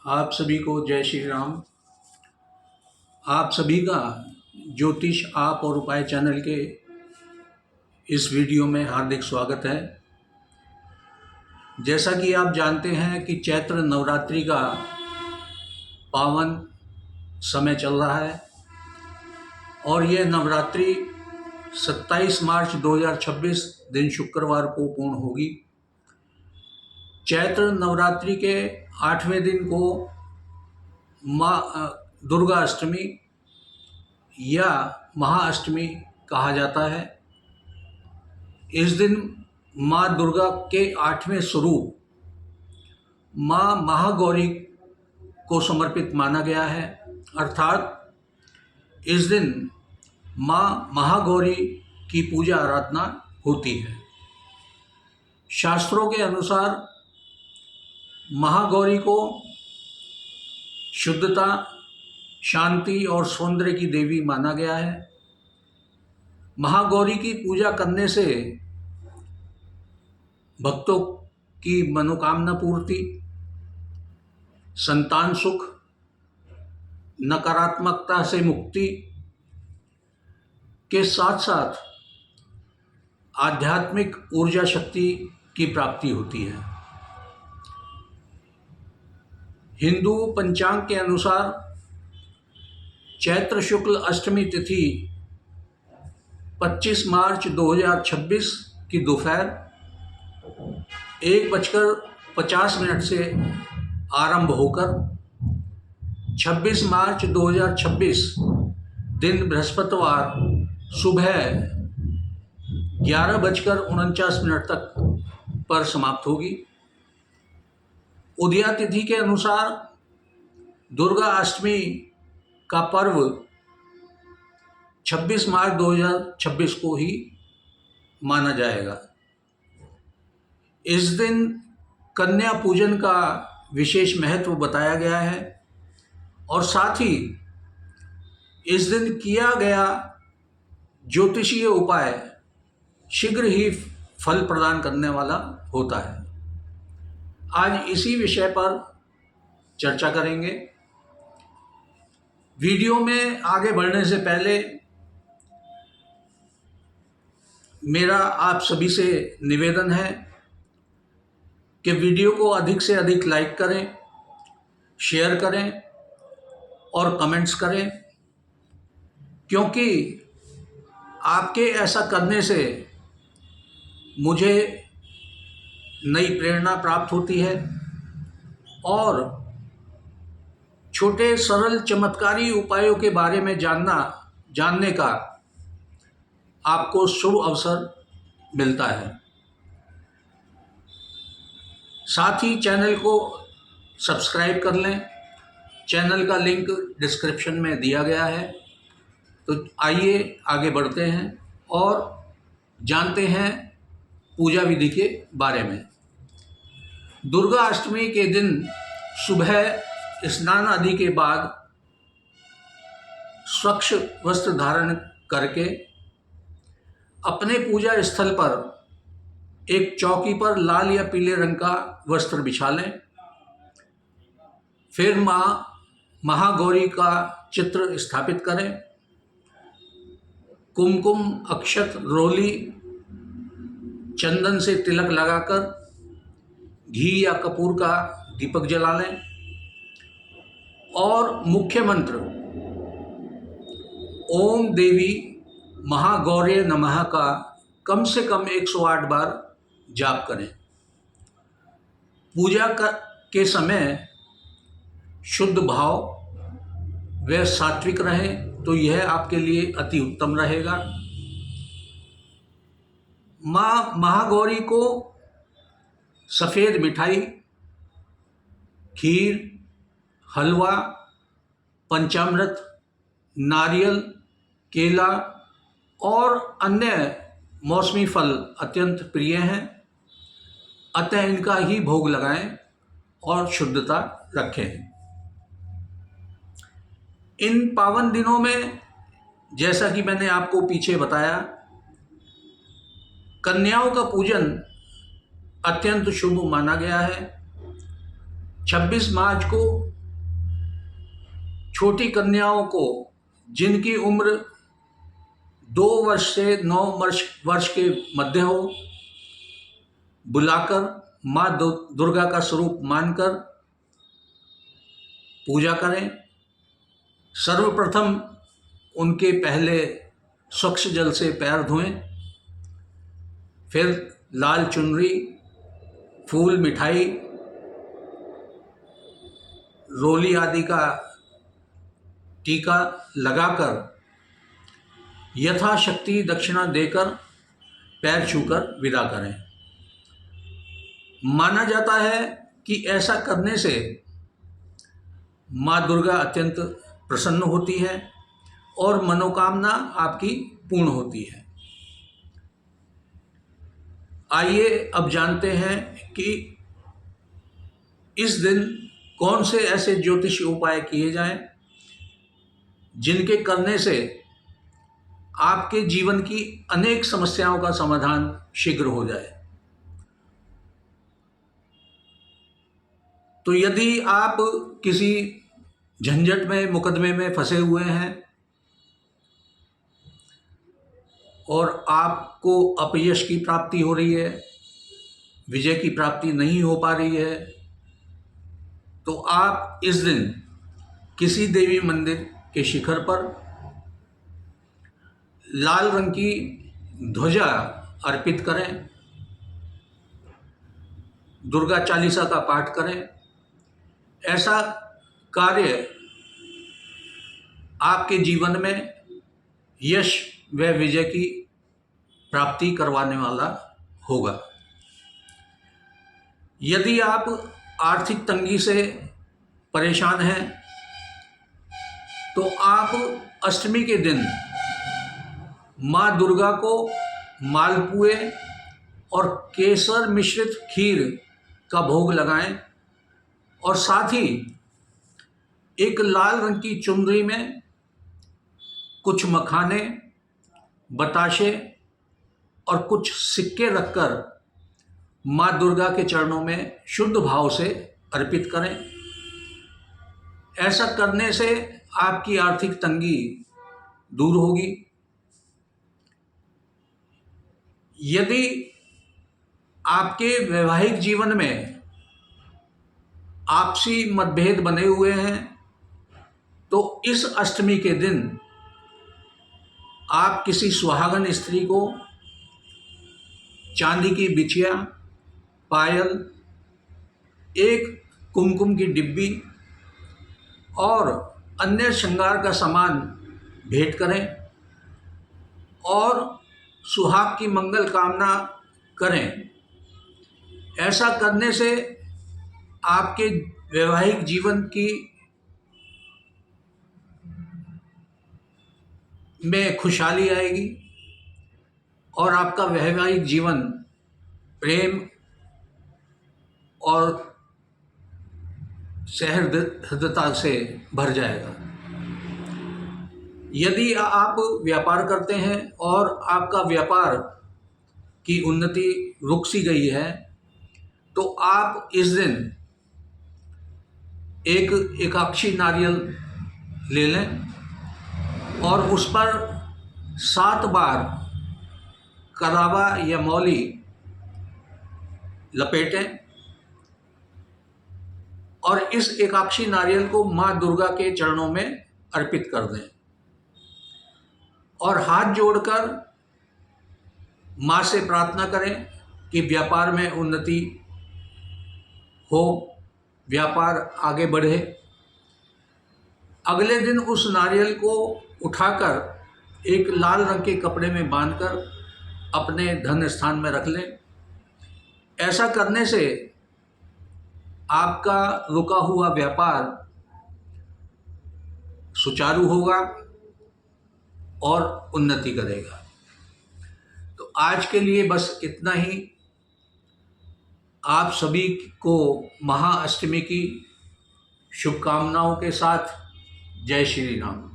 आप सभी को जय श्री राम। आप सभी का ज्योतिष आप और उपाय चैनल के इस वीडियो में हार्दिक स्वागत है। जैसा कि आप जानते हैं कि चैत्र नवरात्रि का पावन समय चल रहा है और ये नवरात्रि 27 मार्च 2026 दिन शुक्रवार को पूर्ण होगी। चैत्र नवरात्रि के 8वें दिन को माँ दुर्गा अष्टमी या महाअष्टमी कहा जाता है। इस दिन माँ दुर्गा के 8वें स्वरूप माँ महागौरी को समर्पित माना गया है, अर्थात इस दिन माँ महागौरी की पूजा आराधना होती है। शास्त्रों के अनुसार महागौरी को शुद्धता, शांति और सौंदर्य की देवी माना गया है। महागौरी की पूजा करने से भक्तों की मनोकामना पूर्ति, संतान सुख, नकारात्मकता से मुक्ति के साथ साथ आध्यात्मिक ऊर्जा शक्ति की प्राप्ति होती है। हिंदू पंचांग के अनुसार चैत्र शुक्ल अष्टमी तिथि 25 मार्च 2026 की दोपहर 1:50 से आरंभ होकर 26 मार्च 2026 दिन बृहस्पतिवार सुबह 11:49 तक पर समाप्त होगी। उदया तिथि के अनुसार दुर्गा अष्टमी का पर्व 26 मार्च 2026 को ही माना जाएगा। इस दिन कन्या पूजन का विशेष महत्व बताया गया है और साथ ही इस दिन किया गया ज्योतिषीय उपाय शीघ्र ही फल प्रदान करने वाला होता है। आज इसी विषय पर चर्चा करेंगे। वीडियो में आगे बढ़ने से पहले मेरा आप सभी से निवेदन है कि वीडियो को अधिक से अधिक लाइक करें, शेयर करें और कमेंट्स करें, क्योंकि आपके ऐसा करने से मुझे नई प्रेरणा प्राप्त होती है और छोटे सरल चमत्कारी उपायों के बारे में जानने का आपको शुभ अवसर मिलता है। साथ ही चैनल को सब्सक्राइब कर लें। चैनल का लिंक डिस्क्रिप्शन में दिया गया है। तो आइए आगे बढ़ते हैं और जानते हैं पूजा विधि के बारे में। दुर्गा अष्टमी के दिन सुबह स्नान आदि के बाद स्वच्छ वस्त्र धारण करके अपने पूजा स्थल पर एक चौकी पर लाल या पीले रंग का वस्त्र बिछा लें। फिर माँ महागौरी का चित्र स्थापित करें। कुमकुम, अक्षत, रोली, चंदन से तिलक लगाकर घी या कपूर का दीपक जला लें और मुख्य मंत्र ओम देवी महागौर्य नमः का कम से कम 108 बार जाप करें। पूजा के समय शुद्ध भाव व सात्विक रहे तो यह आपके लिए अति उत्तम रहेगा। माँ महागौरी को सफ़ेद मिठाई, खीर, हलवा, पंचामृत, नारियल, केला और अन्य मौसमी फल अत्यंत प्रिय हैं, अतः इनका ही भोग लगाएं और शुद्धता रखें। इन पावन दिनों में, जैसा कि मैंने आपको पीछे बताया, कन्याओं का पूजन अत्यंत शुभ माना गया है। 26 मार्च को छोटी कन्याओं को जिनकी उम्र 2 वर्ष से 9 वर्ष के मध्य हो, बुलाकर माँ दुर्गा का स्वरूप मानकर पूजा करें। सर्वप्रथम उनके पहले स्वच्छ जल से पैर धोएं, फिर लाल चुनरी, फूल, मिठाई, रोली आदि का टीका लगाकर यथाशक्ति दक्षिणा देकर पैर छूकर विदा करें। माना जाता है कि ऐसा करने से माँ दुर्गा अत्यंत प्रसन्न होती है और मनोकामना आपकी पूर्ण होती है। आइए अब जानते हैं कि इस दिन कौन से ऐसे ज्योतिषी उपाय किए जाएं जिनके करने से आपके जीवन की अनेक समस्याओं का समाधान शीघ्र हो जाए। तो यदि आप किसी झंझट में, मुकदमे में फंसे हुए हैं और आपको अपयश की प्राप्ति हो रही है, विजय की प्राप्ति नहीं हो पा रही है, तो आप इस दिन किसी देवी मंदिर के शिखर पर लाल रंग की ध्वजा अर्पित करें, दुर्गा चालीसा का पाठ करें। ऐसा कार्य आपके जीवन में यश व विजय की प्राप्ति करवाने वाला होगा। यदि आप आर्थिक तंगी से परेशान हैं तो आप अष्टमी के दिन माँ दुर्गा को मालपुए और केसर मिश्रित खीर का भोग लगाएं और साथ ही एक लाल रंग की चुनरी में कुछ मखाने, बताशे और कुछ सिक्के रखकर माँ दुर्गा के चरणों में शुद्ध भाव से अर्पित करें। ऐसा करने से आपकी आर्थिक तंगी दूर होगी। यदि आपके वैवाहिक जीवन में आपसी मतभेद बने हुए हैं तो इस अष्टमी के दिन आप किसी सुहागन स्त्री को चांदी की बिछिया, पायल, एक कुमकुम की डिब्बी और अन्य श्रृंगार का सामान भेंट करें और सुहाग की मंगल कामना करें। ऐसा करने से आपके वैवाहिक जीवन की में खुशहाली आएगी और आपका वैवाहिक जीवन प्रेम और सहृदयता से भर जाएगा। यदि आप व्यापार करते हैं और आपका व्यापार की उन्नति रुक सी गई है तो आप इस दिन एक एकाक्षी नारियल ले लें और उस पर 7 बार करावा या मौली लपेटें और इस एकाक्षी नारियल को माँ दुर्गा के चरणों में अर्पित कर दें और हाथ जोड़कर माँ से प्रार्थना करें कि व्यापार में उन्नति हो, व्यापार आगे बढ़े। अगले दिन उस नारियल को उठाकर एक लाल रंग के कपड़े में बांधकर अपने धन स्थान में रख लें। ऐसा करने से आपका रुका हुआ व्यापार सुचारू होगा और उन्नति करेगा। तो आज के लिए बस इतना ही। आप सभी को महाअष्टमी की शुभकामनाओं के साथ जय श्री राम।